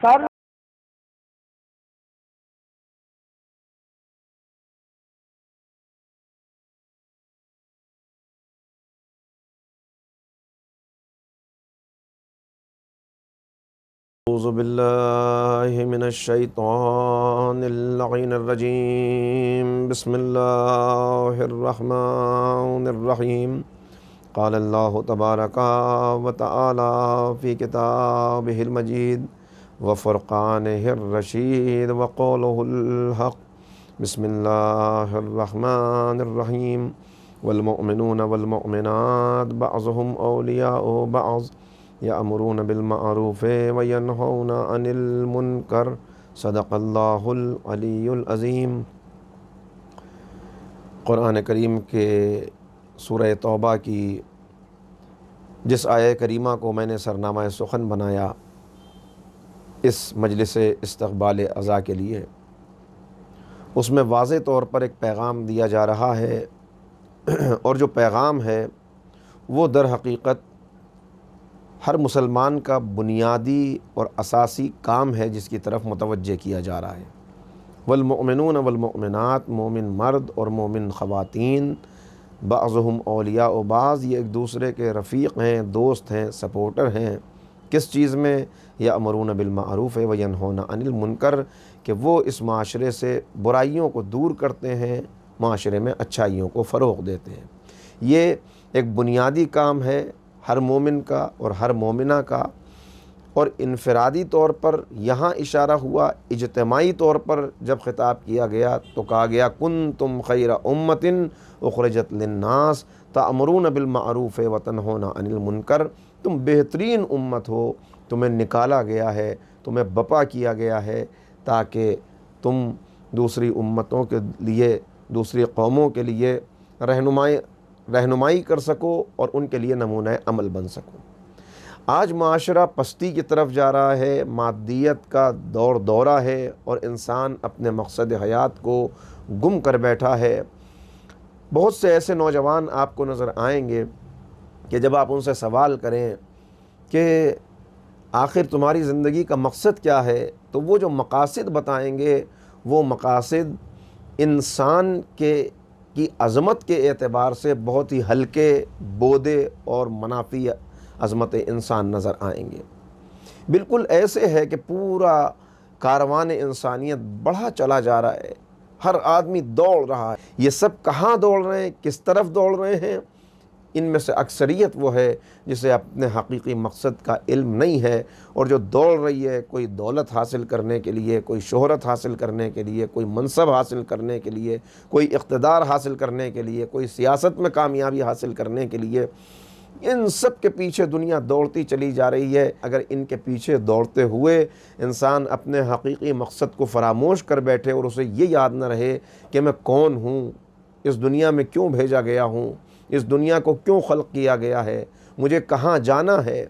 سر اعوذ باللہ من الشیطان اللعین الرجیم بسم اللہ الرحمن الرحیم قال اللہ تبارک و تعالی فی کتابہ المجید وفرقانہ الرشید وقولہ الحق بسم اللہ الرحمن الرحیم والمؤمنون والمؤمنات بعضهم اولیاء بعض یأمرون بالمعروف وینہون عن المنکر صدق اللہ العلی العظیم۔ قرآن کریم کے سورہ توبہ کی جس آیہ کریمہ کو میں نے سرنامہ سخن بنایا اس مجلس استقبال عزا کے لیے، اس میں واضح طور پر ایک پیغام دیا جا رہا ہے، اور جو پیغام ہے وہ در حقیقت ہر مسلمان کا بنیادی اور اساسی کام ہے جس کی طرف متوجہ کیا جا رہا ہے۔ والمؤمنون والمؤمنات، مومن مرد اور مومن خواتین، بعضهم اولیاء و بعض، یہ ایک دوسرے کے رفیق ہیں، دوست ہیں، سپورٹر ہیں۔ کس چیز میں؟ یأمرون بالمعروف وینہون عن المنکر، کہ وہ اس معاشرے سے برائیوں کو دور کرتے ہیں، معاشرے میں اچھائیوں کو فروغ دیتے ہیں۔ یہ ایک بنیادی کام ہے ہر مومن کا اور ہر مومنہ کا، اور انفرادی طور پر یہاں اشارہ ہوا، اجتماعی طور پر جب خطاب کیا گیا تو کہا گیا کنتم خیر امۃ اخرجت للناس تأمرون بالمعروف وتنہون عن المنکر، تم بہترین امت ہو، تمہیں نکالا گیا ہے، تمہیں بپا کیا گیا ہے تاکہ تم دوسری امتوں کے لیے، دوسری قوموں کے لیے رہنمائی کر سکو اور ان کے لیے نمونہ عمل بن سکو۔ آج معاشرہ پستی کی طرف جا رہا ہے، مادیت کا دورہ ہے، اور انسان اپنے مقصد حیات کو گم کر بیٹھا ہے۔ بہت سے ایسے نوجوان آپ کو نظر آئیں گے کہ جب آپ ان سے سوال کریں کہ آخر تمہاری زندگی کا مقصد کیا ہے، تو وہ جو مقاصد بتائیں گے وہ مقاصد انسان کی عظمت کے اعتبار سے بہت ہی ہلکے، بودے اور منافی عظمت انسان نظر آئیں گے۔ بالکل ایسے ہے کہ پورا کاروان انسانیت بڑھا چلا جا رہا ہے، ہر آدمی دوڑ رہا ہے۔ یہ سب کہاں دوڑ رہے ہیں، کس طرف دوڑ رہے ہیں؟ ان میں سے اکثریت وہ ہے جسے اپنے حقیقی مقصد کا علم نہیں ہے، اور جو دوڑ رہی ہے کوئی دولت حاصل کرنے کے لیے، کوئی شہرت حاصل کرنے کے لیے، کوئی منصب حاصل کرنے کے لیے، کوئی اقتدار حاصل کرنے کے لیے، کوئی سیاست میں کامیابی حاصل کرنے کے لیے۔ ان سب کے پیچھے دنیا دوڑتی چلی جا رہی ہے۔ اگر ان کے پیچھے دوڑتے ہوئے انسان اپنے حقیقی مقصد کو فراموش کر بیٹھے اور اسے یہ یاد نہ رہے کہ میں کون ہوں، اس دنیا میں کیوں بھیجا گیا ہوں، اس دنیا کو کیوں خلق کیا گیا ہے، مجھے کہاں جانا ہے۔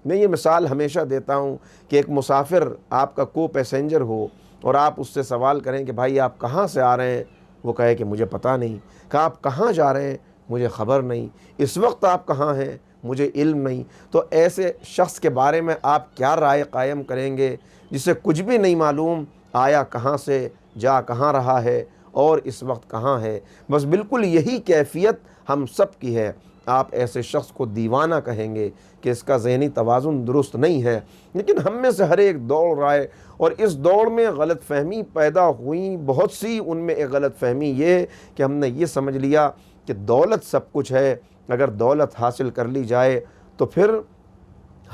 میں یہ مثال ہمیشہ دیتا ہوں کہ ایک مسافر آپ کا کو پیسنجر ہو اور آپ اس سے سوال کریں کہ بھائی آپ کہاں سے آ رہے ہیں، وہ کہے کہ مجھے پتہ نہیں۔ کہ آپ کہاں جا رہے ہیں، مجھے خبر نہیں۔ اس وقت آپ کہاں ہیں، مجھے علم نہیں۔ تو ایسے شخص کے بارے میں آپ کیا رائے قائم کریں گے جسے کچھ بھی نہیں معلوم آیا کہاں سے، جا کہاں رہا ہے اور اس وقت کہاں ہے؟ بس بالکل یہی کیفیت ہم سب کی ہے۔ آپ ایسے شخص کو دیوانہ کہیں گے کہ اس کا ذہنی توازن درست نہیں ہے، لیکن ہم میں سے ہر ایک دوڑ رہا ہے، اور اس دوڑ میں غلط فہمی پیدا ہوئی بہت سی۔ ان میں ایک غلط فہمی یہ کہ ہم نے یہ سمجھ لیا کہ دولت سب کچھ ہے، اگر دولت حاصل کر لی جائے تو پھر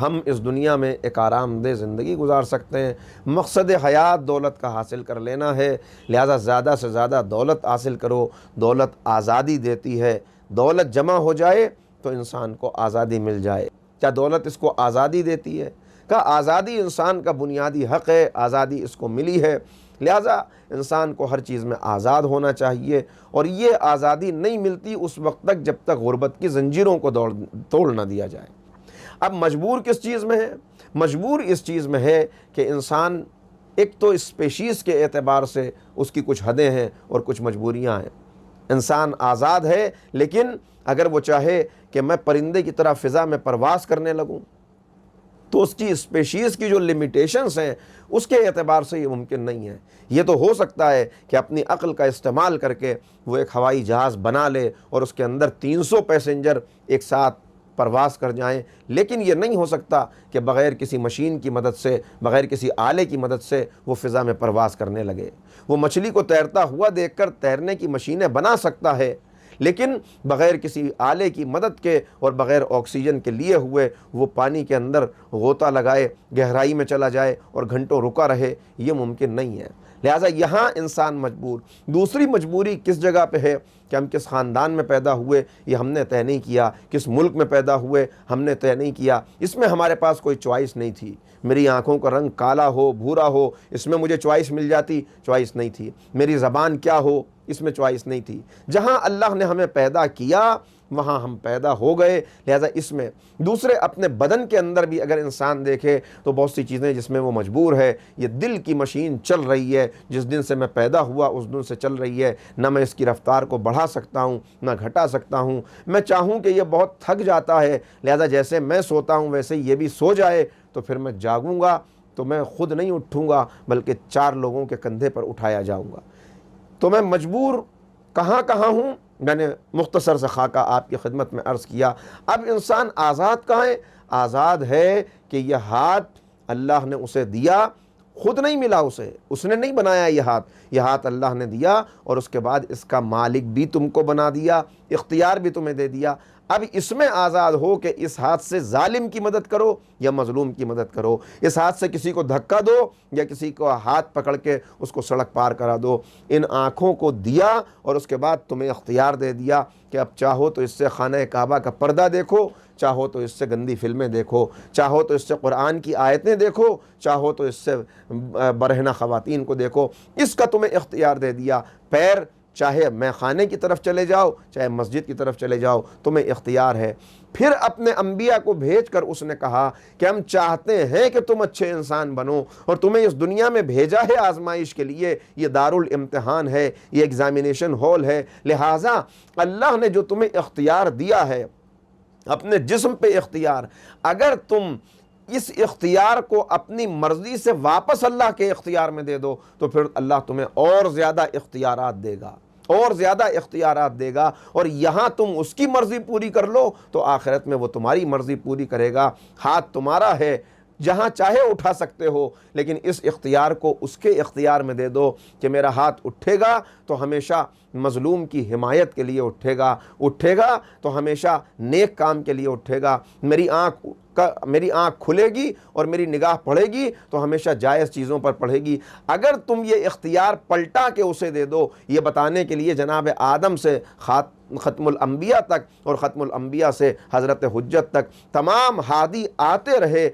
ہم اس دنیا میں ایک آرام دہ زندگی گزار سکتے ہیں۔ مقصد حیات دولت کا حاصل کر لینا ہے، لہذا زیادہ سے زیادہ دولت حاصل کرو۔ دولت آزادی دیتی ہے، دولت جمع ہو جائے تو انسان کو آزادی مل جائے۔ کیا دولت اس کو آزادی دیتی ہے؟ کہ آزادی انسان کا بنیادی حق ہے، آزادی اس کو ملی ہے، لہذا انسان کو ہر چیز میں آزاد ہونا چاہیے، اور یہ آزادی نہیں ملتی اس وقت تک جب تک غربت کی زنجیروں کو توڑ نہ دیا جائے۔ اب مجبور کس چیز میں ہے؟ مجبور اس چیز میں ہے کہ انسان ایک تو اسپیشیز کے اعتبار سے اس کی کچھ حدیں ہیں اور کچھ مجبوریاں ہیں۔ انسان آزاد ہے، لیکن اگر وہ چاہے کہ میں پرندے کی طرح فضا میں پرواز کرنے لگوں تو اس کی اسپیشیز کی جو لمیٹیشنز ہیں اس کے اعتبار سے یہ ممکن نہیں ہے۔ یہ تو ہو سکتا ہے کہ اپنی عقل کا استعمال کر کے وہ ایک ہوائی جہاز بنا لے اور اس کے اندر 300 پیسنجر ایک ساتھ پرواز کر جائیں، لیکن یہ نہیں ہو سکتا کہ بغیر کسی مشین کی مدد سے، بغیر کسی آلے کی مدد سے وہ فضا میں پرواز کرنے لگے۔ وہ مچھلی کو تیرتا ہوا دیکھ کر تیرنے کی مشینیں بنا سکتا ہے، لیکن بغیر کسی آلے کی مدد کے اور بغیر آکسیجن کے لیے ہوئے وہ پانی کے اندر غوطہ لگائے، گہرائی میں چلا جائے اور گھنٹوں رکا رہے، یہ ممکن نہیں ہے۔ لہٰذا یہاں انسان مجبور۔ دوسری مجبوری کس جگہ پہ ہے کہ ہم کس خاندان میں پیدا ہوئے یہ ہم نے طے نہیں کیا، کس ملک میں پیدا ہوئے ہم نے طے نہیں کیا، اس میں ہمارے پاس کوئی چوائس نہیں تھی۔ میری آنکھوں کا رنگ کالا ہو بھورا ہو اس میں مجھے چوائس مل جاتی، چوائس نہیں تھی۔ میری زبان کیا ہو اس میں چوائس نہیں تھی۔ جہاں اللہ نے ہمیں پیدا کیا وہاں ہم پیدا ہو گئے، لہذا اس میں دوسرے اپنے بدن کے اندر بھی اگر انسان دیکھے تو بہت سی چیزیں جس میں وہ مجبور ہے۔ یہ دل کی مشین چل رہی ہے، جس دن سے میں پیدا ہوا اس دن سے چل رہی ہے، نہ میں اس کی رفتار کو بڑھا سکتا ہوں نہ گھٹا سکتا ہوں۔ میں چاہوں کہ یہ بہت تھک جاتا ہے، لہذا جیسے میں سوتا ہوں ویسے یہ بھی سو جائے تو پھر میں جاگوں گا تو میں خود نہیں اٹھوں گا بلکہ 4 لوگوں کے کندھے پر اٹھایا جاؤں گا۔ تو میں مجبور کہاں ہوں، میں نے مختصر سے خاکہ آپ کی خدمت میں عرض کیا۔ اب انسان آزاد کہاں ہے؟ آزاد ہے کہ یہ ہاتھ اللہ نے اسے دیا، خود نہیں ملا اسے، اس نے نہیں بنایا یہ ہاتھ اللہ نے دیا، اور اس کے بعد اس کا مالک بھی تم کو بنا دیا، اختیار بھی تمہیں دے دیا۔ اب اس میں آزاد ہو کہ اس ہاتھ سے ظالم کی مدد کرو یا مظلوم کی مدد کرو، اس ہاتھ سے کسی کو دھکا دو یا کسی کو ہاتھ پکڑ کے اس کو سڑک پار کرا دو۔ ان آنکھوں کو دیا اور اس کے بعد تمہیں اختیار دے دیا کہ اب چاہو تو اس سے خانہ کعبہ کا پردہ دیکھو، چاہو تو اس سے گندی فلمیں دیکھو، چاہو تو اس سے قرآن کی آیتیں دیکھو، چاہو تو اس سے برہنہ خواتین کو دیکھو۔ اس کا تمہیں اختیار دے دیا۔ پیر چاہے میں خانے کی طرف چلے جاؤ چاہے مسجد کی طرف چلے جاؤ، تمہیں اختیار ہے۔ پھر اپنے انبیاء کو بھیج کر اس نے کہا کہ ہم چاہتے ہیں کہ تم اچھے انسان بنو، اور تمہیں اس دنیا میں بھیجا ہے آزمائش کے لیے، یہ دارالامتحان ہے، یہ ایگزامینیشن ہال ہے۔ لہٰذا اللہ نے جو تمہیں اختیار دیا ہے، اپنے جسم پہ اختیار، اگر تم اس اختیار کو اپنی مرضی سے واپس اللہ کے اختیار میں دے دو تو پھر اللہ تمہیں اور زیادہ اختیارات دے گا، اور زیادہ اختیارات دے گا، اور یہاں تم اس کی مرضی پوری کر لو تو آخرت میں وہ تمہاری مرضی پوری کرے گا۔ ہاتھ تمہارا ہے، جہاں چاہے اٹھا سکتے ہو، لیکن اس اختیار کو اس کے اختیار میں دے دو کہ میرا ہاتھ اٹھے گا تو ہمیشہ مظلوم کی حمایت کے لیے اٹھے گا تو ہمیشہ نیک کام کے لیے اٹھے گا۔ میری آنکھ کھلے گی اور میری نگاہ پڑھے گی تو ہمیشہ جائز چیزوں پر پڑھے گی۔ اگر تم یہ اختیار پلٹا کے اسے دے دو، یہ بتانے کے لیے جناب آدم سے ختم الانبیاء تک اور ختم الانبیاء سے حضرت حجت تک تمام ہادی آتے رہے،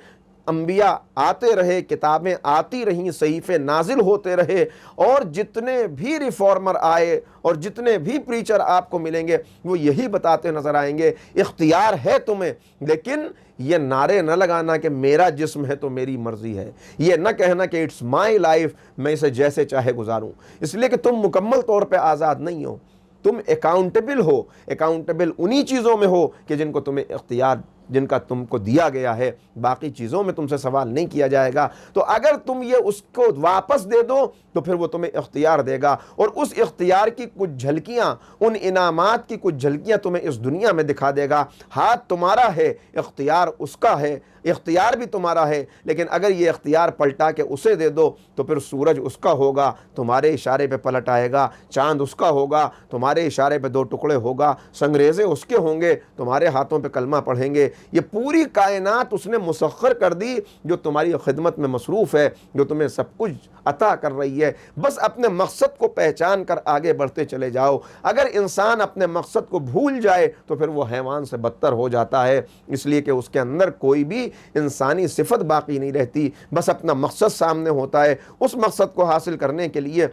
انبیاء آتے رہے، کتابیں آتی رہیں، صحیفے نازل ہوتے رہے، اور جتنے بھی ریفارمر آئے اور جتنے بھی پریچر آپ کو ملیں گے وہ یہی بتاتے نظر آئیں گے اختیار ہے تمہیں، لیکن یہ نعرے نہ لگانا کہ میرا جسم ہے تو میری مرضی ہے، یہ نہ کہنا کہ اٹس مائی لائف، میں اسے جیسے چاہے گزاروں، اس لیے کہ تم مکمل طور پہ آزاد نہیں ہو، تم اکاؤنٹیبل ہو۔ اکاؤنٹیبل انہی چیزوں میں ہو کہ جن کا تم کو دیا گیا ہے، باقی چیزوں میں تم سے سوال نہیں کیا جائے گا۔ تو اگر تم یہ اس کو واپس دے دو تو پھر وہ تمہیں اختیار دے گا، اور اس اختیار کی کچھ جھلکیاں، ان انعامات کی کچھ جھلکیاں تمہیں اس دنیا میں دکھا دے گا۔ ہاتھ تمہارا ہے، اختیار اس کا ہے، اختیار بھی تمہارا ہے، لیکن اگر یہ اختیار پلٹا کے اسے دے دو تو پھر سورج اس کا ہوگا، تمہارے اشارے پہ پلٹ آئے گا، چاند اس کا ہوگا، تمہارے اشارے پہ 2 ٹکڑے ہوگا، سنگریزے اس کے ہوں گے، تمہارے ہاتھوں پہ کلمہ پڑھیں گے۔ یہ پوری کائنات اس نے مسخر کر دی جو تمہاری خدمت میں مصروف ہے، جو تمہیں سب کچھ عطا کر رہی ہے۔ بس اپنے مقصد کو پہچان کر آگے بڑھتے چلے جاؤ۔ اگر انسان اپنے مقصد کو بھول جائے تو پھر وہ حیوان سے بدتر ہو جاتا ہے، اس لیے کہ اس کے اندر کوئی بھی انسانی صفت باقی نہیں رہتی، بس اپنا مقصد سامنے ہوتا ہے۔ اس مقصد کو حاصل کرنے کے لیے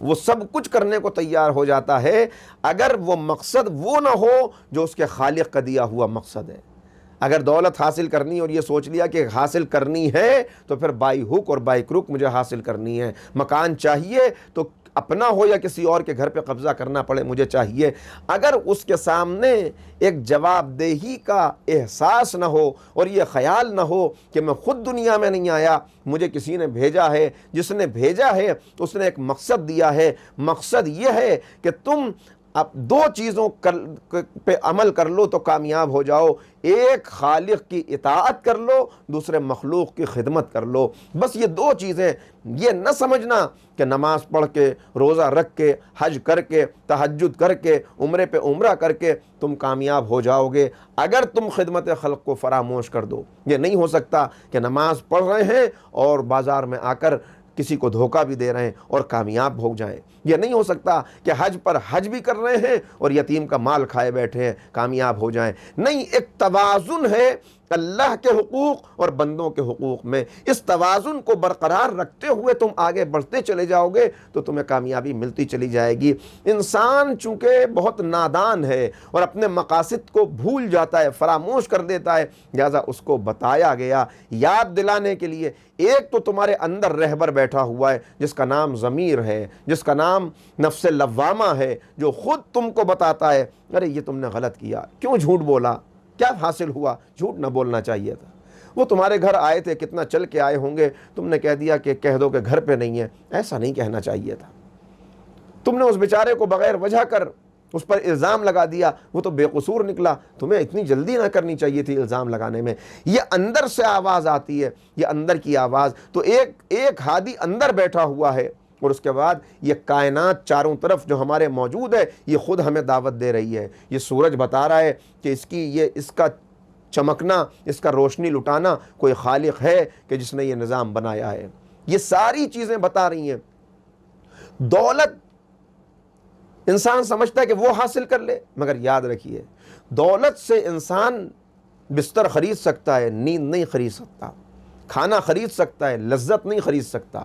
وہ سب کچھ کرنے کو تیار ہو جاتا ہے، اگر وہ مقصد وہ نہ ہو جو اس کے خالق کا دیا ہوا مقصد ہے۔ اگر دولت حاصل کرنی اور یہ سوچ لیا کہ حاصل کرنی ہے تو پھر بائی ہک اور بائی کروک مجھے حاصل کرنی ہے، مکان چاہیے تو اپنا ہو یا کسی اور کے گھر پہ قبضہ کرنا پڑے، مجھے چاہیے اگر اس کے سامنے ایک جواب دہی کا احساس نہ ہو اور یہ خیال نہ ہو کہ میں خود دنیا میں نہیں آیا، مجھے کسی نے بھیجا ہے، جس نے بھیجا ہے اس نے ایک مقصد دیا ہے، مقصد یہ ہے کہ تم اب دو چیزوں پہ عمل کر لو تو کامیاب ہو جاؤ، ایک خالق کی اطاعت کر لو، دوسرے مخلوق کی خدمت کر لو، بس یہ دو چیزیں۔ یہ نہ سمجھنا کہ نماز پڑھ کے، روزہ رکھ کے، حج کر کے، تہجد کر کے، عمرے پہ عمرہ کر کے تم کامیاب ہو جاؤ گے اگر تم خدمت خلق کو فراموش کر دو۔ یہ نہیں ہو سکتا کہ نماز پڑھ رہے ہیں اور بازار میں آ کر کسی کو دھوکہ بھی دے رہے ہیں اور کامیاب ہو جائیں۔ یہ نہیں ہو سکتا کہ حج پر حج بھی کر رہے ہیں اور یتیم کا مال کھائے بیٹھے ہیں، کامیاب ہو جائیں۔ نہیں، ایک توازن ہے اللہ کے حقوق اور بندوں کے حقوق میں، اس توازن کو برقرار رکھتے ہوئے تم آگے بڑھتے چلے جاؤ گے تو تمہیں کامیابی ملتی چلی جائے گی۔ انسان چونکہ بہت نادان ہے اور اپنے مقاصد کو بھول جاتا ہے، فراموش کر دیتا ہے، لہذا اس کو بتایا گیا یاد دلانے کے لیے۔ ایک تو تمہارے اندر رہبر بیٹھا ہوا ہے جس کا نام ضمیر ہے، جس کا نام نفس لوامہ ہے، جو خود تم کو بتاتا ہے ارے یہ تم نے غلط کیا، کیوں جھوٹ بولا، کیا حاصل ہوا، جھوٹ نہ بولنا چاہیے تھا۔ وہ تمہارے گھر آئے تھے، کتنا چل کے آئے ہوں گے، تم نے کہہ دیا کہ کہہ دو کہ گھر پہ نہیں ہے، ایسا نہیں کہنا چاہیے تھا۔ تم نے اس بیچارے کو بغیر وجہ کر اس پر الزام لگا دیا، وہ تو بے قصور نکلا، تمہیں اتنی جلدی نہ کرنی چاہیے تھی الزام لگانے میں۔ یہ اندر سے آواز آتی ہے، یہ اندر کی آواز۔ تو ایک ہادی اندر بیٹھا ہوا ہے اور اس کے بعد یہ کائنات چاروں طرف جو ہمارے موجود ہے یہ خود ہمیں دعوت دے رہی ہے۔ یہ سورج بتا رہا ہے کہ اس کا چمکنا، اس کا روشنی لٹانا کوئی خالق ہے کہ جس نے یہ نظام بنایا ہے۔ یہ ساری چیزیں بتا رہی ہیں۔ دولت انسان سمجھتا ہے کہ وہ حاصل کر لے، مگر یاد رکھیے دولت سے انسان بستر خرید سکتا ہے، نیند نہیں خرید سکتا، کھانا خرید سکتا ہے، لذت نہیں خرید سکتا۔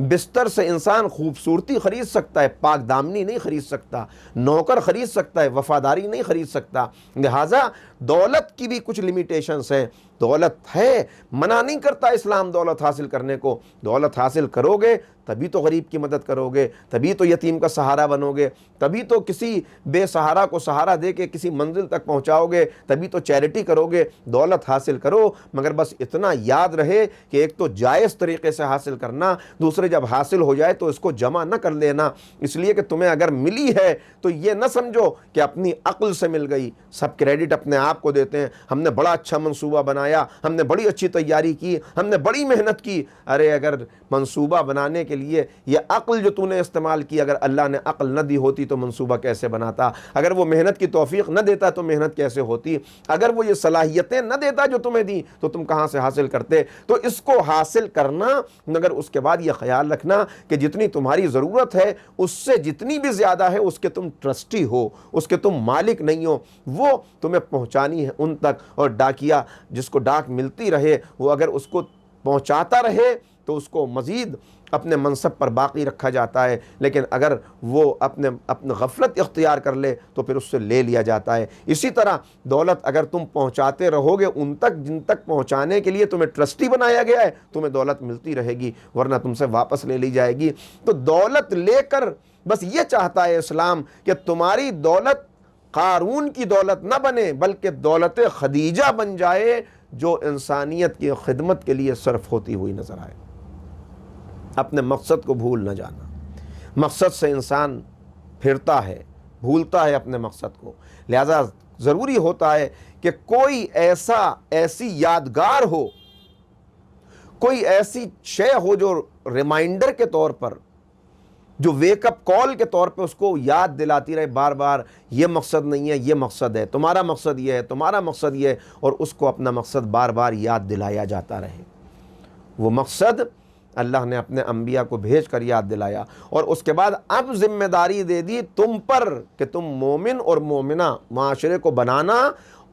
بستر سے انسان خوبصورتی خرید سکتا ہے، پاک دامنی نہیں خرید سکتا، نوکر خرید سکتا ہے، وفاداری نہیں خرید سکتا۔ لہٰذا دولت کی بھی کچھ لیمیٹیشنز ہیں۔ دولت ہے، منع نہیں کرتا اسلام دولت حاصل کرنے کو، دولت حاصل کرو گے تبھی تو غریب کی مدد کرو گے، تبھی تو یتیم کا سہارا بنو گے، تبھی تو کسی بے سہارا کو سہارا دے کے کسی منزل تک پہنچاؤ گے، تبھی تو چیریٹی کرو گے۔ دولت حاصل کرو، مگر بس اتنا یاد رہے کہ ایک تو جائز طریقے سے حاصل کرنا، دوسرے جب حاصل ہو جائے تو اس کو جمع نہ کر لینا، اس لیے کہ تمہیں اگر ملی ہے تو یہ نہ سمجھو کہ اپنی عقل سے مل گئی۔ سب کریڈٹ اپنے آپ کو دیتے ہیں، ہم نے بڑا اچھا منصوبہ بنایا، ہم نے بڑی اچھی تیاری کی، ہم نے بڑی محنت کی۔ ارے اگر منصوبہ بنانے کے لیے یہ عقل جو تو نے استعمال کی، اگر اللہ نے عقل نہ دی ہوتی تو منصوبہ کیسے بناتا؟ اگر وہ محنت کی توفیق نہ دیتا تو محنت کیسے ہوتی؟ اگر وہ یہ صلاحیتیں نہ دیتا جو تمہیں دی تو تم کہاں سے حاصل کرتے؟ تو اس کو حاصل کرنا، مگر اس کے بعد یہ خیال رکھنا کہ جتنی تمہاری ضرورت ہے اس سے جتنی بھی زیادہ ہے اس کے تم ٹرسٹی ہو، اس کے تم مالک نہیں ہو، وہ تمہیں پہنچانی ہے ان تک۔ اور ڈاکیا جس کو ڈاک ملتی رہے وہ اگر اس کو پہنچاتا رہے تو اس کو مزید اپنے منصب پر باقی رکھا جاتا ہے، لیکن اگر وہ اپنے غفلت اختیار کر لے تو پھر اس سے لے لیا جاتا ہے۔ اسی طرح دولت اگر تم پہنچاتے رہو گے ان تک جن تک پہنچانے کے لیے تمہیں ٹرسٹی بنایا گیا ہے، تمہیں دولت ملتی رہے گی، ورنہ تم سے واپس لے لی جائے گی۔ تو دولت لے کر بس یہ چاہتا ہے اسلام کہ تمہاری دولت قارون کی دولت نہ بنے بلکہ دولت خدیجہ بن جائے جو انسانیت کی خدمت کے لیے صرف ہوتی ہوئی نظر آئے۔ اپنے مقصد کو بھول نہ جانا۔ مقصد سے انسان پھرتا ہے، بھولتا ہے اپنے مقصد کو، لہذا ضروری ہوتا ہے کہ کوئی ایسی یادگار ہو، کوئی ایسی شے ہو جو ریمائنڈر کے طور پر، جو ویک اپ کال کے طور پہ اس کو یاد دلاتی رہے بار بار، یہ مقصد نہیں ہے، یہ مقصد ہے، تمہارا مقصد یہ ہے، تمہارا مقصد یہ ہے، اور اس کو اپنا مقصد بار بار یاد دلایا جاتا رہے۔ وہ مقصد اللہ نے اپنے انبیاء کو بھیج کر یاد دلایا، اور اس کے بعد اب ذمہ داری دے دی تم پر کہ تم مومن اور مومنہ معاشرے کو بنانا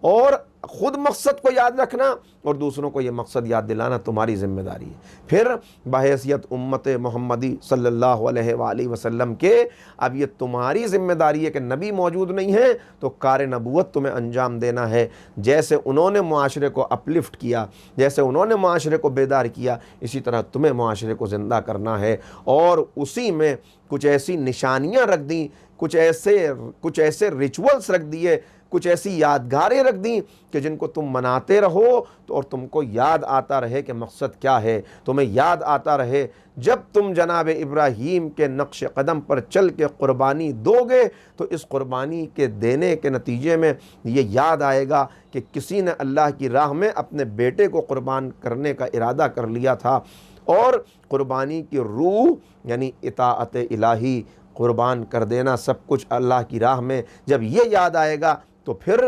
اور خود مقصد کو یاد رکھنا اور دوسروں کو یہ مقصد یاد دلانا تمہاری ذمہ داری ہے۔ پھر بحیثیت امت محمدی صلی اللہ علیہ وآلہ وسلم کے اب یہ تمہاری ذمہ داری ہے کہ نبی موجود نہیں ہے تو کار نبوت تمہیں انجام دینا ہے۔ جیسے انہوں نے معاشرے کو اپلفٹ کیا، جیسے انہوں نے معاشرے کو بیدار کیا، اسی طرح تمہیں معاشرے کو زندہ کرنا ہے، اور اسی میں کچھ ایسی نشانیاں رکھ دیں، کچھ ایسے ریچولز رکھ دیے، کچھ ایسی یادگاریں رکھ دیں کہ جن کو تم مناتے رہو تو اور تم کو یاد آتا رہے کہ مقصد کیا ہے، تمہیں یاد آتا رہے جب تم جناب ابراہیم کے نقش قدم پر چل کے قربانی دو گے تو اس قربانی کے دینے کے نتیجے میں یہ یاد آئے گا کہ کسی نے اللہ کی راہ میں اپنے بیٹے کو قربان کرنے کا ارادہ کر لیا تھا، اور قربانی کی روح یعنی اطاعت الہی، قربان کر دینا سب کچھ اللہ کی راہ میں، جب یہ یاد آئے گا تو پھر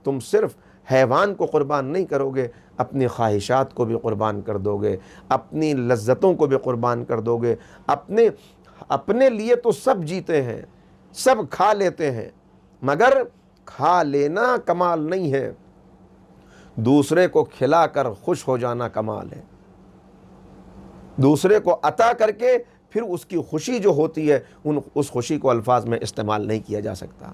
تم صرف حیوان کو قربان نہیں کرو گے، اپنی خواہشات کو بھی قربان کر دو گے، اپنی لذتوں کو بھی قربان کر دو گے۔ اپنے لیے تو سب جیتے ہیں، سب کھا لیتے ہیں، مگر کھا لینا کمال نہیں ہے، دوسرے کو کھلا کر خوش ہو جانا کمال ہے۔ دوسرے کو عطا کر کے پھر اس کی خوشی جو ہوتی ہے اس خوشی کو الفاظ میں استعمال نہیں کیا جا سکتا۔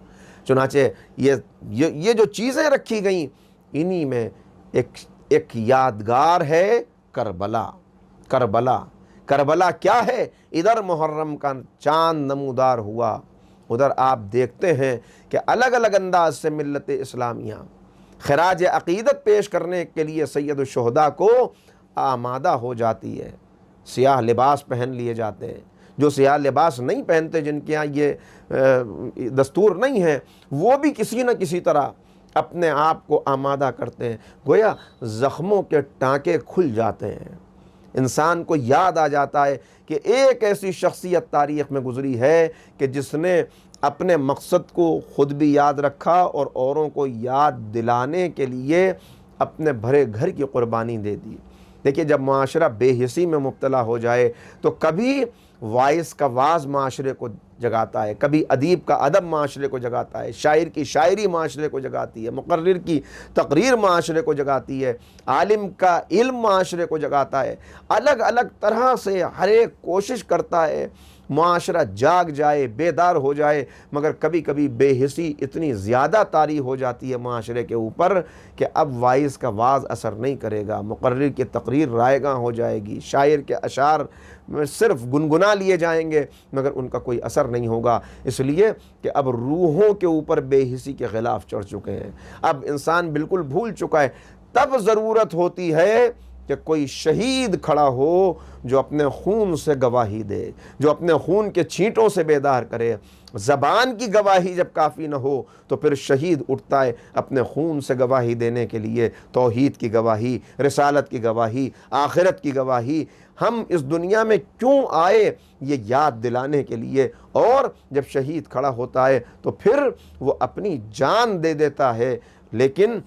چنانچہ یہ جو چیزیں رکھی گئیں انہی میں ایک یادگار ہے کربلا۔ کربلا کیا ہے؟ ادھر محرم کا چاند نمودار ہوا، ادھر آپ دیکھتے ہیں کہ الگ الگ انداز سے ملت اسلامیہ خراج عقیدت پیش کرنے کے لیے سید الشہداء کو آمادہ ہو جاتی ہے، سیاہ لباس پہن لیے جاتے ہیں۔ جو سیاہ لباس نہیں پہنتے، جن کے یہاں یہ دستور نہیں ہے، وہ بھی کسی نہ کسی طرح اپنے آپ کو آمادہ کرتے ہیں، گویا زخموں کے ٹانکے کھل جاتے ہیں۔ انسان کو یاد آ جاتا ہے کہ ایک ایسی شخصیت تاریخ میں گزری ہے کہ جس نے اپنے مقصد کو خود بھی یاد رکھا اور اوروں کو یاد دلانے کے لیے اپنے بھرے گھر کی قربانی دے دی۔ دیکھیے، جب معاشرہ بے حسی میں مبتلا ہو جائے تو کبھی وائس کا واز معاشرے کو جگاتا ہے، کبھی ادیب کا ادب معاشرے کو جگاتا ہے، شاعر کی شاعری معاشرے کو جگاتی ہے، مقرر کی تقریر معاشرے کو جگاتی ہے، عالم کا علم معاشرے کو جگاتا ہے۔ الگ الگ طرح سے ہر ایک کوشش کرتا ہے معاشرہ جاگ جائے، بیدار ہو جائے، مگر کبھی کبھی بے حسی اتنی زیادہ طاری ہو جاتی ہے معاشرے کے اوپر کہ اب وائز کا واز اثر نہیں کرے گا، مقرر کی تقریر رائے گاں ہو جائے گی، شاعر کے اشعار صرف گنگنا لیے جائیں گے مگر ان کا کوئی اثر نہیں ہوگا، اس لیے کہ اب روحوں کے اوپر بے حسی کے خلاف چڑھ چکے ہیں، اب انسان بالکل بھول چکا ہے۔ تب ضرورت ہوتی ہے کہ کوئی شہید کھڑا ہو جو اپنے خون سے گواہی دے، جو اپنے خون کے چھینٹوں سے بیدار کرے۔ زبان کی گواہی جب کافی نہ ہو تو پھر شہید اٹھتا ہے اپنے خون سے گواہی دینے کے لیے، توحید کی گواہی، رسالت کی گواہی، آخرت کی گواہی۔ ہم اس دنیا میں کیوں آئے یہ یاد دلانے کے لیے، اور جب شہید کھڑا ہوتا ہے تو پھر وہ اپنی جان دے دیتا ہے، لیکن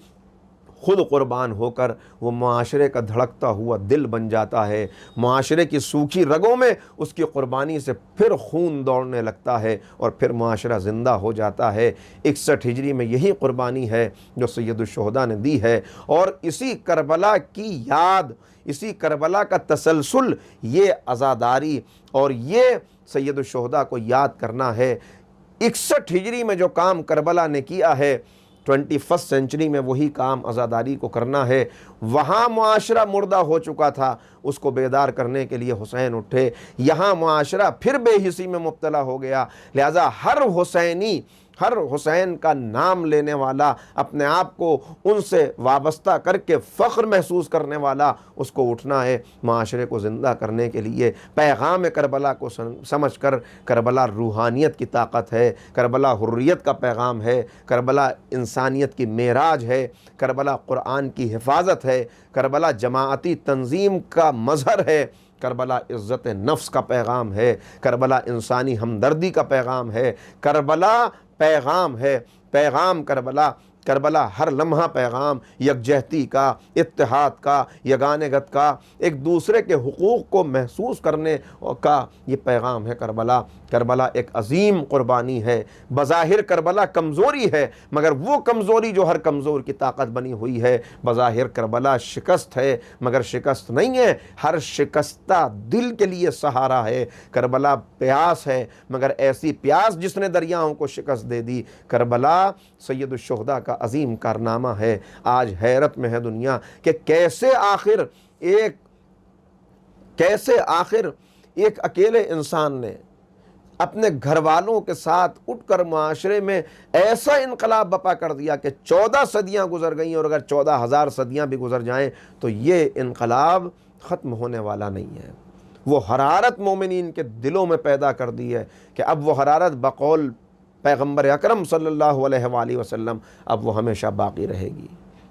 خود قربان ہو کر وہ معاشرے کا دھڑکتا ہوا دل بن جاتا ہے، معاشرے کی سوکھی رگوں میں اس کی قربانی سے پھر خون دوڑنے لگتا ہے اور پھر معاشرہ زندہ ہو جاتا ہے۔ 61 ہجری میں یہی قربانی ہے جو سید الشہداء نے دی ہے، اور اسی کربلا کی یاد، اسی کربلا کا تسلسل، یہ عزاداری اور یہ سید الشہداء کو یاد کرنا ہے۔ 61 ہجری میں جو کام کربلا نے کیا ہے، 21 سینچری میں وہی کام عزاداری کو کرنا ہے۔ وہاں معاشرہ مردہ ہو چکا تھا، اس کو بیدار کرنے کے لیے حسین اٹھے، یہاں معاشرہ پھر بے حسی میں مبتلا ہو گیا، لہٰذا ہر حسینی، ہر حسین کا نام لینے والا، اپنے آپ کو ان سے وابستہ کر کے فخر محسوس کرنے والا، اس کو اٹھنا ہے معاشرے کو زندہ کرنے کے لیے۔ پیغام کربلا کو سمجھ کر، کربلا روحانیت کی طاقت ہے، کربلا حریت کا پیغام ہے، کربلا انسانیت کی معراج ہے، کربلا قرآن کی حفاظت ہے، کربلا جماعتی تنظیم کا مظہر ہے، کربلا عزت نفس کا پیغام ہے، کربلا انسانی ہمدردی کا پیغام ہے، کربلا پیغام ہے، پیغام کربلا ہر لمحہ پیغام یکجہتی کا، اتحاد کا، یگانگت کا، ایک دوسرے کے حقوق کو محسوس کرنے کا یہ پیغام ہے۔ کربلا ایک عظیم قربانی ہے۔ بظاہر کربلا کمزوری ہے، مگر وہ کمزوری جو ہر کمزور کی طاقت بنی ہوئی ہے۔ بظاہر کربلا شکست ہے، مگر شکست نہیں ہے، ہر شکستہ دل کے لیے سہارا ہے۔ کربلا پیاس ہے، مگر ایسی پیاس جس نے دریاؤں کو شکست دے دی۔ کربلا سید الشہداء کا عظیم کارنامہ ہے۔ آج حیرت میں ہے دنیا کہ کیسے آخر ایک اکیلے انسان نے اپنے گھر والوں کے ساتھ اٹھ کر معاشرے میں ایسا انقلاب بپا کر دیا کہ 14 صدیاں گزر گئیں، اور اگر 14,000 صدیاں بھی گزر جائیں تو یہ انقلاب ختم ہونے والا نہیں ہے۔ وہ حرارت مومنین کے دلوں میں پیدا کر دی ہے کہ اب وہ حرارت بقول پیغمبر اکرم صلی اللہ علیہ وآلہ وسلم اب وہ ہمیشہ باقی رہے گی۔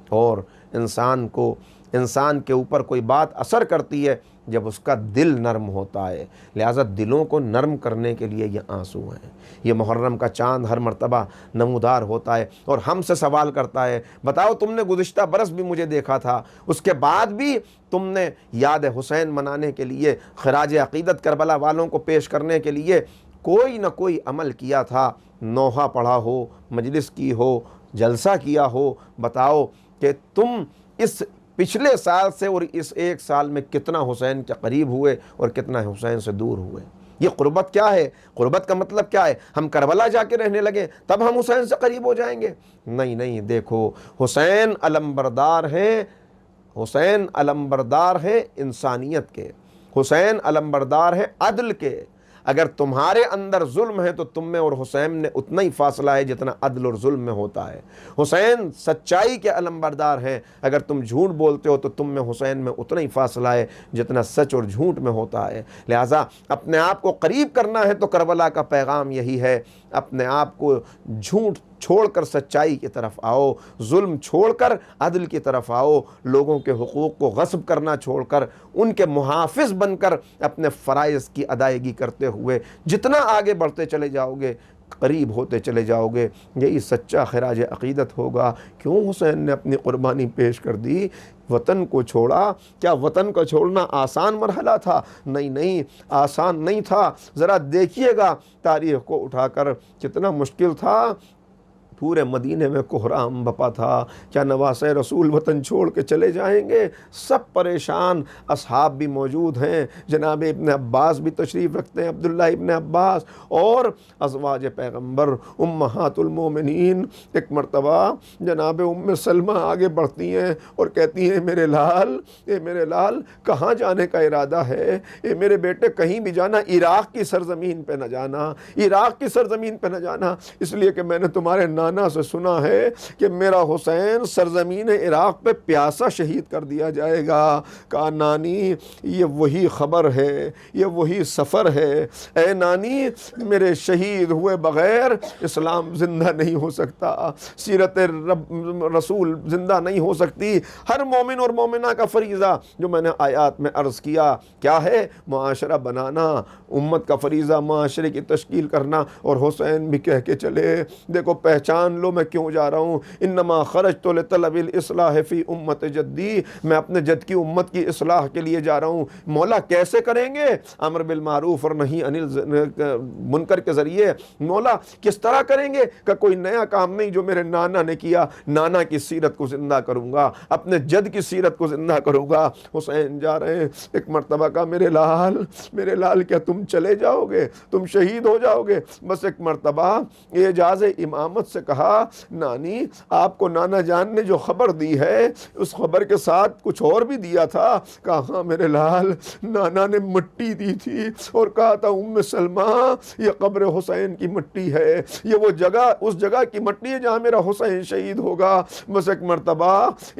اور انسان کے اوپر کوئی بات اثر کرتی ہے جب اس کا دل نرم ہوتا ہے، لہٰذا دلوں کو نرم کرنے کے لیے یہ آنسو ہیں۔ یہ محرم کا چاند ہر مرتبہ نمودار ہوتا ہے اور ہم سے سوال کرتا ہے، بتاؤ تم نے گزشتہ برس بھی مجھے دیکھا تھا، اس کے بعد بھی تم نے یاد حسین منانے کے لیے، خراج عقیدت کربلا والوں کو پیش کرنے کے لیے کوئی نہ کوئی عمل کیا تھا، نوحہ پڑھا ہو، مجلس کی ہو، جلسہ کیا ہو؟ بتاؤ کہ تم اس پچھلے سال سے اور اس ایک سال میں کتنا حسین کے قریب ہوئے اور کتنا حسین سے دور ہوئے۔ یہ قربت کیا ہے؟ قربت کا مطلب کیا ہے؟ ہم کربلا جا کے رہنے لگے تب ہم حسین سے قریب ہو جائیں گے؟ نہیں، دیکھو حسین علمبردار ہیں، حسین علمبردار ہیں انسانیت کے، حسین علمبردار ہیں عدل کے۔ اگر تمہارے اندر ظلم ہے تو تم میں اور حسین میں اتنا ہی فاصلہ ہے جتنا عدل اور ظلم میں ہوتا ہے۔ حسین سچائی کے علمبردار ہیں، اگر تم جھوٹ بولتے ہو تو تم میں حسین میں اتنا ہی فاصلہ ہے جتنا سچ اور جھوٹ میں ہوتا ہے۔ لہٰذا اپنے آپ کو قریب کرنا ہے تو کربلا کا پیغام یہی ہے، اپنے آپ کو جھوٹ چھوڑ کر سچائی کی طرف آؤ، ظلم چھوڑ کر عدل کی طرف آؤ، لوگوں کے حقوق کو غصب کرنا چھوڑ کر ان کے محافظ بن کر اپنے فرائض کی ادائیگی کرتے ہوئے جتنا آگے بڑھتے چلے جاؤ گے، قریب ہوتے چلے جاؤ گے، یہی سچا خراج عقیدت ہوگا۔ کیوں حسین نے اپنی قربانی پیش کر دی؟ وطن کو چھوڑا۔ کیا وطن کو چھوڑنا آسان مرحلہ تھا؟ نہیں، آسان نہیں تھا۔ ذرا دیکھیے گا تاریخ کو اٹھا کر کتنا مشکل تھا۔ پورے مدینے میں کوہرام بپا تھا، کیا نواسۂ رسول وطن چھوڑ کے چلے جائیں گے؟ سب پریشان، اصحاب بھی موجود ہیں، جناب ابن عباس بھی تشریف رکھتے ہیں، عبداللہ ابن عباس، اور ازواج پیغمبر امہات المومنین۔ ایک مرتبہ جناب ام سلمہ آگے بڑھتی ہیں اور کہتی ہیں، میرے لال کہاں جانے کا ارادہ ہے؟ اے میرے بیٹے کہیں بھی جانا، عراق کی سرزمین پہ نہ جانا، عراق کی سرزمین پہ نہ جانا، اس لیے کہ میں نے تمہارے نانا سے سنا ہے کہ میرا حسین سرزمین عراق پہ پیاسا شہید کر دیا جائے گا۔ کہا نانی یہ وہی خبر ہے، یہ وہی سفر ہے، اے نانی میرے شہید ہوئے بغیر اسلام زندہ نہیں ہو سکتا، سیرت رسول زندہ نہیں ہو سکتی۔ ہر مومن اور مومنہ کا فریضہ جو میں نے آیات میں عرض کیا کیا ہے؟ معاشرہ بنانا، امت کا فریضہ معاشرے کی تشکیل کرنا۔ اور حسین بھی کہہ کے چلے، دیکھو پہچان لو میں کیوں جا رہا ہوں، انما خرجت لطلب الاصلاح فی امت جدی، میں اپنے جد کی امت کی اصلاح کے لیے جا رہا ہوں۔ مولا کیسے کریں گے؟ امر بالمعروف اور نہی عن منکر کے ذریعے۔ مولا کس طرح کریں گے؟ کہ کوئی نیا کام نہیں جو میرے نانا نے کیا، نانا کی سیرت کو زندہ کروں گا، اپنے جد کی سیرت کو زندہ کروں گا۔ حسین جا رہے ہیں، ایک مرتبہ کہا میرے لال کیا تم چلے جاؤ گے؟ تم شہید ہو جاؤ گے؟ بس ایک مرتبہ اعجاز امامت سے کہا، نانی آپ کو نانا جان نے جو خبر دی ہے اس خبر کے ساتھ کچھ اور بھی دیا تھا؟ کہا ہاں میرے لال، نانا نے مٹی دی تھی اور کہا تھا ام سلمہ یہ قبر حسین کی مٹی ہے، یہ وہ جگہ اس جگہ کی مٹی ہے جہاں میرا حسین شہید ہوگا۔ بس ایک مرتبہ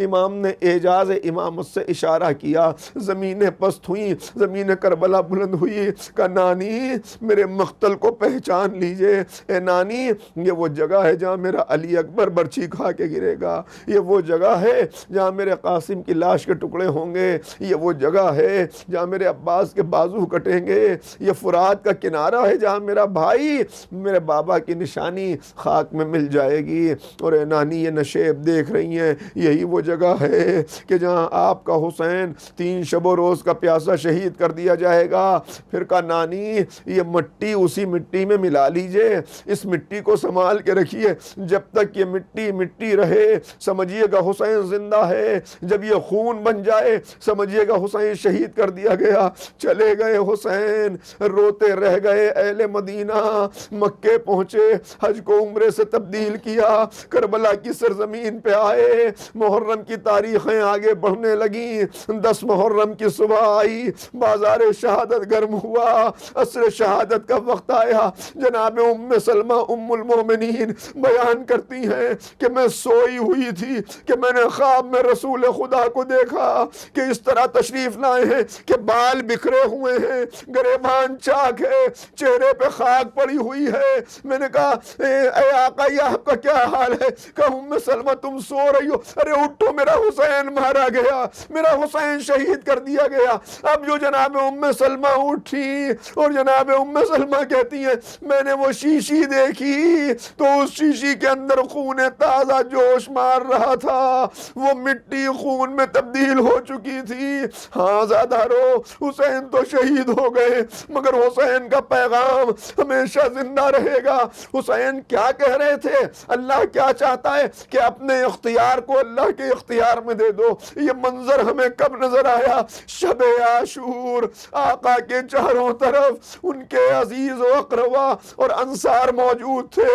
امام نے اعجاز امامت سے اشارہ کیا، زمینیں پست ہوئیں، زمین کربلا بلند ہوئی۔ کہا نانی میرے مقتل کو پہچان لیجئے، اے نانی یہ وہ جگہ ہے جہاں میرا علی اکبر برچھی کھا کے گرے گا، یہ وہ جگہ ہے جہاں میرے قاسم کی لاش کے ٹکڑے ہوں گے، یہ وہ جگہ ہے جہاں میرے عباس کے بازو کٹیں گے، یہ فرات کا کنارہ ہے جہاں میرا بھائی میرے بابا کی نشانی خاک میں مل جائے گی۔ اور اے نانی یہ نشیب دیکھ رہی ہیں، یہی وہ جگہ ہے کہ جہاں آپ کا حسین 3 شب و روز کا پیاسا شہید کر دیا جائے گا۔ پھر کہا نانی یہ مٹی اسی مٹی میں ملا لیجئے، اس مٹی کو سنبھال کے رکھیے، جب تک یہ مٹی مٹی رہے سمجھیے گا حسین زندہ ہے، جب یہ خون بن جائے سمجھیے گا حسین شہید کر دیا گیا۔ چلے گئے حسین، روتے رہ گئے اہل مدینہ، مکے پہنچے، حج کو عمرے سے تبدیل کیا، کربلا کی سرزمین پہ آئے، محرم کی تاریخیں آگے بڑھنے لگیں۔ 10 محرم کی صبح آئی، بازار شہادت گرم ہوا، عصر شہادت کا وقت آیا۔ جناب ام سلمہ ام المومنین بیان کرتی ہیں کہ میں سوئی ہوئی تھی کہ میں نے خواب میں رسول خدا کو دیکھا کہ اس طرح تشریف لائے ہیں کہ بال بکھرے ہوئے ہیں، گریبان چاک ہے، چہرے پہ خاک پڑی ہوئی ہے۔ میں نے کہا اے آقا یہ آپ کا کیا حال ہے؟ کہا ام سلمہ تم سو رہی ہو؟ ارے اٹھو میرا حسین مارا گیا، میرا حسین شہید کر دیا گیا۔ اب جو جناب ام سلمہ اٹھی اور جناب ام سلمہ کہتی ہیں میں نے وہ شیشی دیکھی تو اس شیشی کے اندر خون تازہ جوش مار رہا تھا، وہ مٹی خون میں تبدیل ہو چکی تھی۔ ہاں زادارو حسین تو شہید ہو گئے مگر حسین کا پیغام ہمیشہ زندہ رہے گا۔ حسین کیا کہہ رہے تھے؟ اللہ کیا چاہتا ہے کہ اپنے اختیار کو اللہ کے اختیار میں دے دو۔ یہ منظر ہمیں کب نظر آیا؟ شب عاشور، آقا کے چاروں طرف ان کے عزیز و اقربا اور انصار موجود تھے،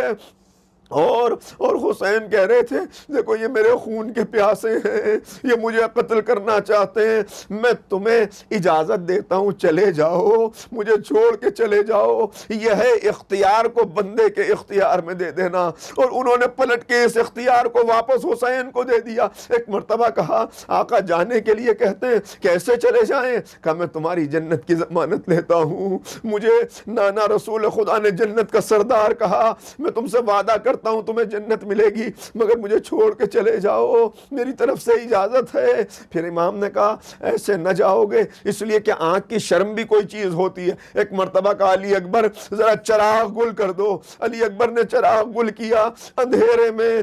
اور حسین کہہ رہے تھے دیکھو یہ میرے خون کے پیاسے ہیں، یہ مجھے قتل کرنا چاہتے ہیں، میں تمہیں اجازت دیتا ہوں چلے جاؤ، مجھے چھوڑ کے چلے جاؤ۔ یہ ہے اختیار کو بندے کے اختیار میں دے دینا، اور انہوں نے پلٹ کے اس اختیار کو واپس حسین کو دے دیا۔ ایک مرتبہ کہا آقا جانے کے لیے کہتے ہیں کیسے چلے جائیں؟ کہا میں تمہاری جنت کی ضمانت لیتا ہوں، مجھے نانا رسول خدا نے جنت کا سردار کہا، میں تم سے وعدہ کرتا ہوں تمہیں جنت ملے گی مگر مجھے چھوڑ کے چلے جاؤ، میری طرف سے اجازت ہے۔ پھر امام نے کہا ایسے نہ جاؤ گے، اس لیے کہ آنکھ کی شرم بھی کوئی چیز ہوتی ہے۔ ایک مرتبہ کہا علی اکبر ذرا چراغ گل کر دو، علی اکبر نے چراغ گل کیا، اندھیرے میں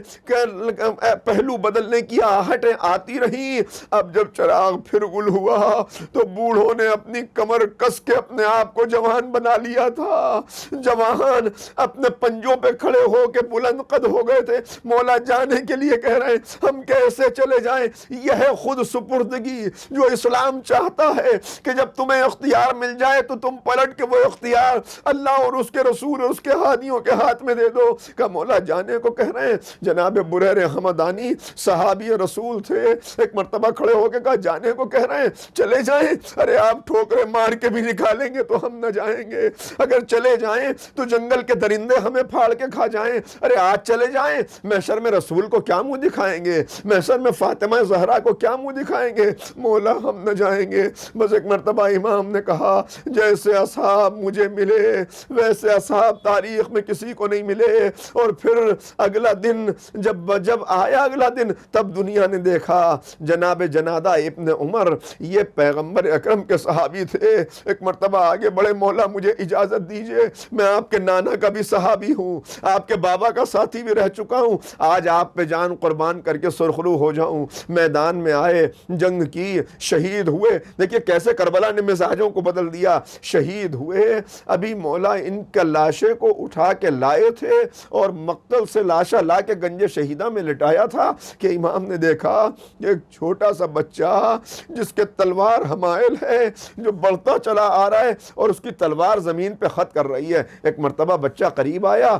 پہلو بدلنے کی آہٹیں آتی رہیں۔ اب جب چراغ پھر گل ہوا تو بوڑھوں نے اپنی کمر کس کے اپنے آپ کو جوان بنا لیا تھا، جوان اپنے پنجوں پہ کھڑے ہو کے بلند قد ہو گئے تھے، مولا جانے کے لیے کہہ رہے ہیں ہم کیسے چلے جائیں؟ یہ ہے خود سپردگی جو اسلام چاہتا ہے کہ جب تمہیں اختیار مل جائے تو تم پلٹ کے وہ اختیار اللہ اور اس کے رسول اور اس کے ہادیوں کے ہاتھ میں دے دو۔ کہ مولا جانے کو کہہ رہے ہیں۔ جناب بریر حمدانی صحابی رسول تھے، ایک مرتبہ کھڑے ہو کے کہا جانے کو کہہ رہے ہیں چلے جائیں؟ ارے آپ ٹھوکرے مار کے بھی نکالیں گے تو ہم نہ جائیں گے، اگر چلے جائیں تو جنگل کے درندے ہمیں پھاڑ کے کھا جائیں، ارے آج چلے جائیں محشر میں رسول کو کیا منہ دکھائیں گے، محشر میں فاطمہ زہرا کو کیا منہ دکھائیں گے، مولا ہم نہ جائیں گے۔ بس ایک مرتبہ امام نے کہا جیسے اصحاب مجھے ملے ویسے اصحاب تاریخ میں کسی کو نہیں ملے۔ اور پھر اگلا دن جب آیا اگلا دن تب دنیا نے دیکھا جناب جنادہ ابن عمر، یہ پیغمبر اکرم کے صحابی تھے۔ ایک مرتبہ آگے بڑے مولا مجھے اجازت دیجئے، میں آپ کے نانا کا بھی صحابی ہوں، آپ کے بابا کا ساتھی بھی رہ چکا ہوں، آج آپ پہ جان قربان کر کے سرخرو ہو جاؤں۔ میدان میں آئے، جنگ کی، شہید ہوئے۔ دیکھیے کیسے کربلا نے مزاجوں کو بدل دیا، شہید ہوئے۔ ابھی مولا ان کا لاشے کو اٹھا کے لائے تھے اور مقتل سے لاشا لا کے گنج شہیدہ میں لٹایا تھا کہ امام نے دیکھا ایک چھوٹا سا بچہ جس کے تلوار حمائل ہے، جو بڑھتا چلا آ رہا ہے اور اس کی تلوار زمین پہ خط کر رہی ہے۔ ایک مرتبہ بچہ قریب آیا،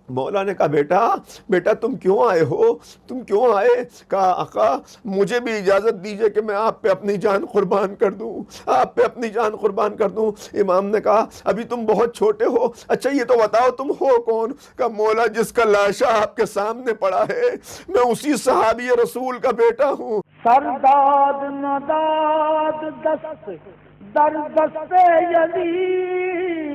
مولا نے کہا بیٹا تم کیوں آئے ہو، تم کیوں آئے؟ کہا آقا مجھے بھی اجازت دیجئے کہ میں آپ پہ اپنی جان قربان کر دوں، آپ پہ اپنی جان قربان کر دوں۔ امام نے کہا ابھی تم بہت چھوٹے ہو، اچھا یہ تو بتاؤ تم ہو کون؟ کہا مولا جس کا لاشا آپ کے سامنے پڑا ہے میں اسی صحابی رسول کا بیٹا ہوں۔ سرداد نداد دست در دست یزید